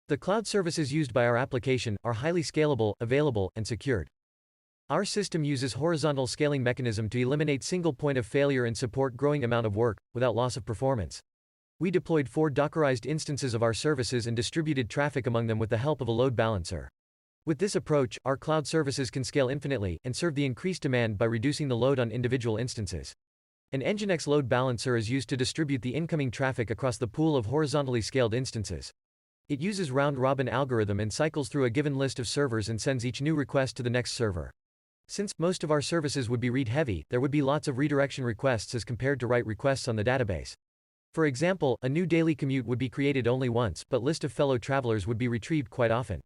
The cloud services used by our application are highly scalable, available, and secured. Our system uses horizontal scaling mechanism to eliminate single point of failure and support growing amount of work, without loss of performance. We deployed 4 Dockerized instances of our services and distributed traffic among them with the help of a load balancer. With this approach, our cloud services can scale infinitely, and serve the increased demand by reducing the load on individual instances. An Nginx load balancer is used to distribute the incoming traffic across the pool of horizontally scaled instances. It uses round-robin algorithm and cycles through a given list of servers and sends each new request to the next server. Since most of our services would be read-heavy, there would be lots of redirection requests as compared to write requests on the database. For example, a new daily commute would be created only once, but list of fellow travelers would be retrieved quite often.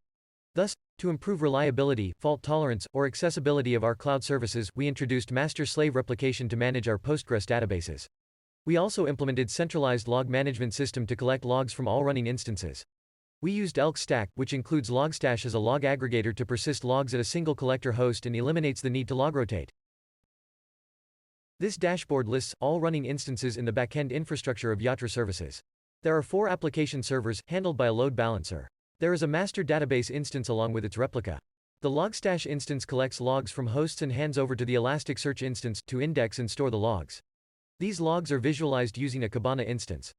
Thus, to improve reliability, fault tolerance, or accessibility of our cloud services, we introduced master-slave replication to manage our Postgres databases. We also implemented centralized log management system to collect logs from all running instances. We used Elk Stack, which includes Logstash as a log aggregator to persist logs at a single collector host and eliminates the need to log rotate. This dashboard lists all running instances in the backend infrastructure of Yatra services. There are 4 application servers, handled by a load balancer. There is a master database instance along with its replica. The Logstash instance collects logs from hosts and hands over to the Elasticsearch instance to index and store the logs. These logs are visualized using a Kibana instance.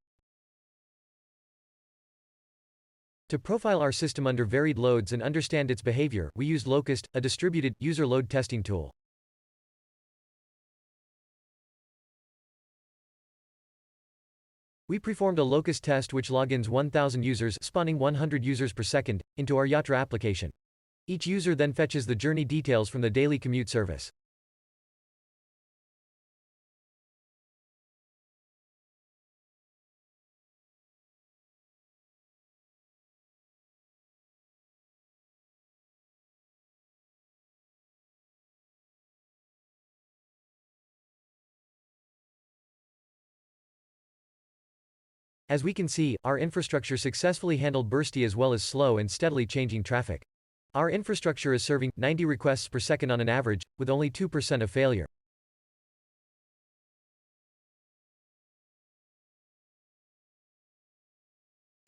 To profile our system under varied loads and understand its behavior, we used Locust, a distributed, user load testing tool. We performed a Locust test which logins 1,000 users, spawning 100 users per second, into our Yatra application. Each user then fetches the journey details from the daily commute service. As we can see, our infrastructure successfully handled bursty as well as slow and steadily changing traffic. Our infrastructure is serving 90 requests per second on an average, with only 2% of failure.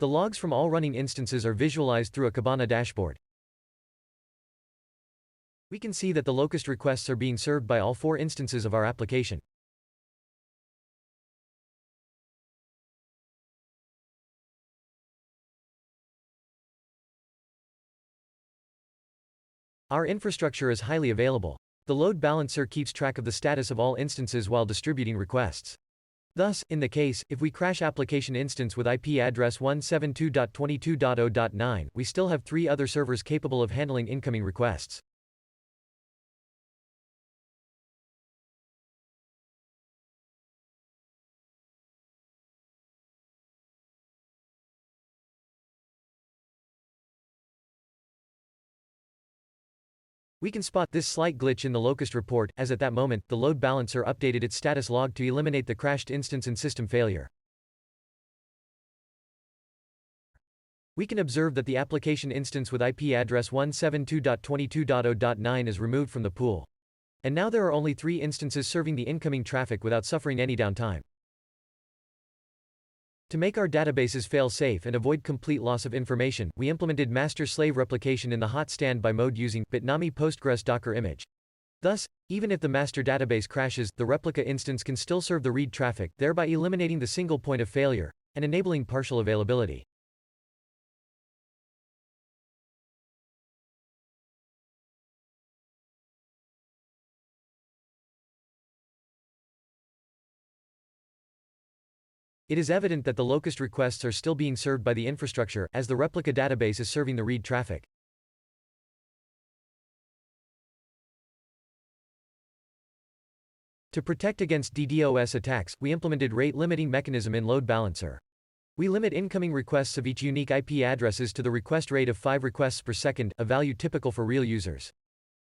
The logs from all running instances are visualized through a Kibana dashboard. We can see that the Locust requests are being served by all 4 instances of our application. Our infrastructure is highly available. The load balancer keeps track of the status of all instances while distributing requests. Thus, in the case, if we crash application instance with IP address 172.22.0.9, we still have 3 other servers capable of handling incoming requests. We can spot this slight glitch in the Locust report, as at that moment, the load balancer updated its status log to eliminate the crashed instance and system failure. We can observe that the application instance with IP address 172.22.0.9 is removed from the pool. And now there are only 3 instances serving the incoming traffic without suffering any downtime. To make our databases fail-safe and avoid complete loss of information, we implemented master-slave replication in the hot standby mode using Bitnami Postgres Docker image. Thus, even if the master database crashes, the replica instance can still serve the read traffic, thereby eliminating the single point of failure, and enabling partial availability. It is evident that the Locust requests are still being served by the infrastructure, as the replica database is serving the read traffic. To protect against DDoS attacks, we implemented rate-limiting mechanism in load balancer. We limit incoming requests of each unique IP addresses to the request rate of 5 requests per second, a value typical for real users.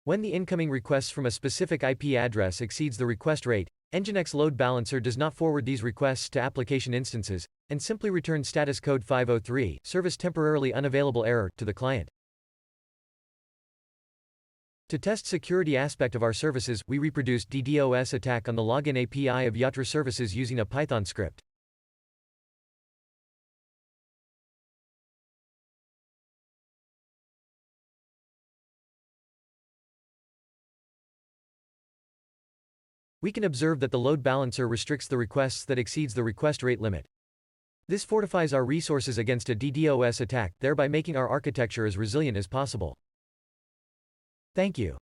When the incoming requests from a specific IP address exceeds the request rate, Nginx load balancer does not forward these requests to application instances, and simply returns status code 503, service temporarily unavailable error, to the client. To test security aspect of our services, we reproduced DDoS attack on the login API of Yatra services using a Python script. We can observe that the load balancer restricts the requests that exceeds the request rate limit. This fortifies our resources against a DDoS attack, thereby making our architecture as resilient as possible. Thank you.